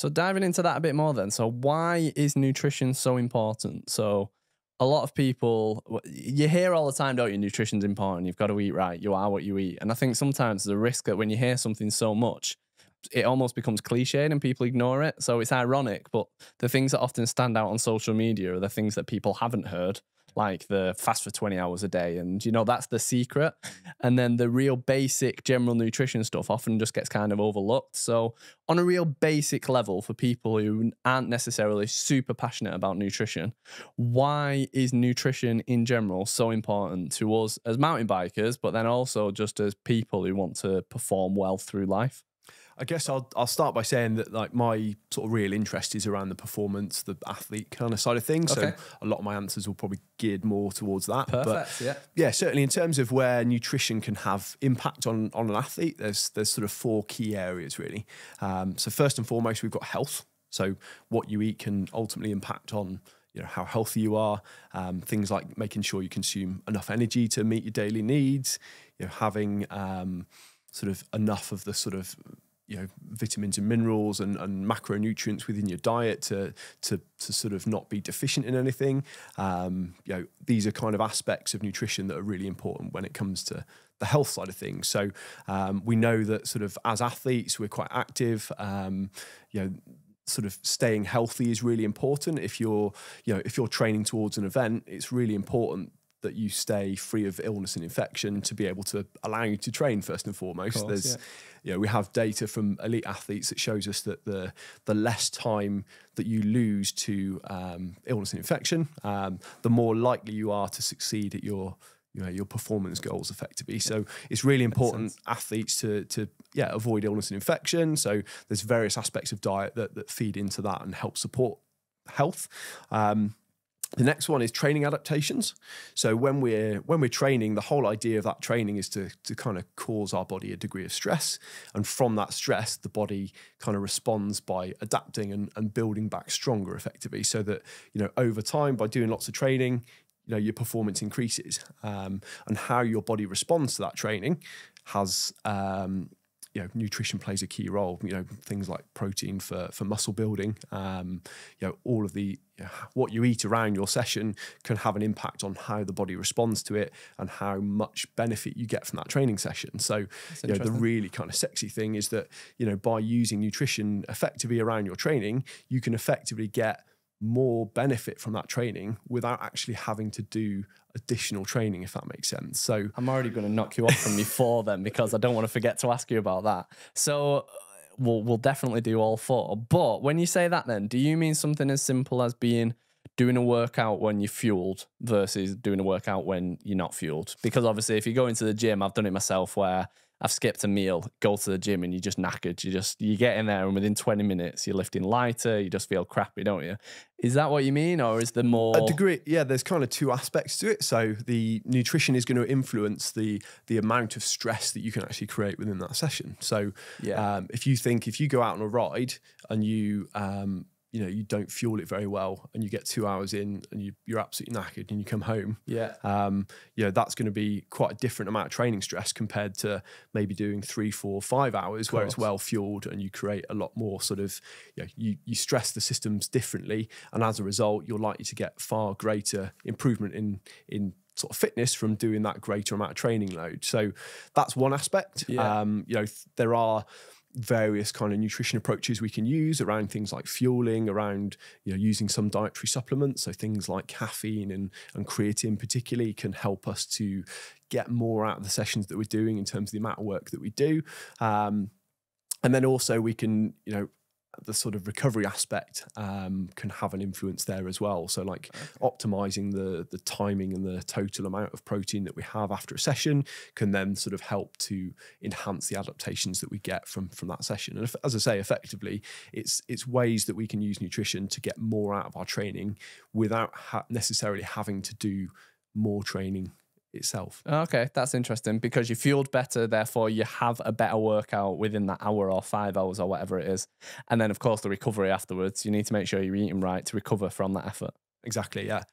So diving into that a bit more then. So why is nutrition so important? So a lot of people, you hear all the time, don't you, nutrition's important, you've got to eat right, you are what you eat. And I think sometimes the risk that when you hear something so much, it almost becomes cliched and people ignore it. So it's ironic, but the things that often stand out on social media are the things that people haven't heard, like the fast for 20 hours a day. And, you know, that's the secret. And then the real basic general nutrition stuff often just gets kind of overlooked. So on a real basic level for people who aren't necessarily super passionate about nutrition, why is nutrition in general so important to us as mountain bikers, but then also just as people who want to perform well through life? I guess I'll start by saying that like my sort of real interest is around the performance, the athlete kind of side of things. Okay. So a lot of my answers will probably geared more towards that. Perfect, yeah. Yeah, certainly in terms of where nutrition can have impact on an athlete, there's sort of four key areas really. So first and foremost, we've got health. So what you eat can ultimately impact on how healthy you are. Things like making sure you consume enough energy to meet your daily needs. Having sort of enough of the sort of vitamins and minerals and macronutrients within your diet to sort of not be deficient in anything. These are kind of aspects of nutrition that are really important when it comes to the health side of things. So we know that sort of as athletes, we're quite active. Sort of staying healthy is really important. If you're training towards an event, it's really important that you stay free of illness and infection to be able to allow you to train first and foremost. Course, we have data from elite athletes that shows us that the less time that you lose to illness and infection, the more likely you are to succeed at your performance goals effectively. So it's really important athletes to avoid illness and infection. So there's various aspects of diet that feed into that and help support health. The next one is training adaptations. So when we're training, the whole idea of that training is to kind of cause our body a degree of stress. And from that stress, the body kind of responds by adapting and building back stronger effectively. So that, over time, by doing lots of training, your performance increases. And how your body responds to that training has nutrition plays a key role. Things like protein for muscle building. All of the what you eat around your session can have an impact on how the body responds to it and how much benefit you get from that training session. So the really kind of sexy thing is that by using nutrition effectively around your training, you can effectively get more benefit from that training without actually having to do additional training, if that makes sense. So I'm already going to knock you off from your four then, because I don't want to forget to ask you about that. So we'll definitely do all four. But when you say that then, do you mean something as simple as doing a workout when you're fueled versus doing a workout when you're not fueled? Because obviously if you go into the gym, I've done it myself where I've skipped a meal, go to the gym and you're just knackered. You get in there and within 20 minutes, you're lifting lighter, you just feel crappy, don't you? Is that what you mean? Or is there more? A degree, yeah, there's kind of two aspects to it. So the nutrition is going to influence the amount of stress that you can actually create within that session. So if you go out on a ride and you don't fuel it very well and you get 2 hours in and you're absolutely knackered and you come home, that's going to be quite a different amount of training stress compared to maybe doing 3, 4, 5 hours where it's well fueled and you create a lot more sort of, you stress the systems differently. And as a result, you're likely to get far greater improvement in sort of fitness from doing that greater amount of training load. So that's one aspect. There are various kind of nutrition approaches we can use around things like fueling, around using some dietary supplements. So things like caffeine and creatine particularly can help us to get more out of the sessions that we're doing in terms of the amount of work that we do. And then also we can, the sort of recovery aspect can have an influence there as well. So like optimizing the timing and the total amount of protein that we have after a session can then sort of help to enhance the adaptations that we get from that session. And as I say, effectively, it's ways that we can use nutrition to get more out of our training without necessarily having to do more training itself. Okay, that's interesting, because you fueled better, therefore you have a better workout within that hour or 5 hours or whatever it is. And then of course the recovery afterwards, you need to make sure you're eating right to recover from that effort. Exactly, yeah.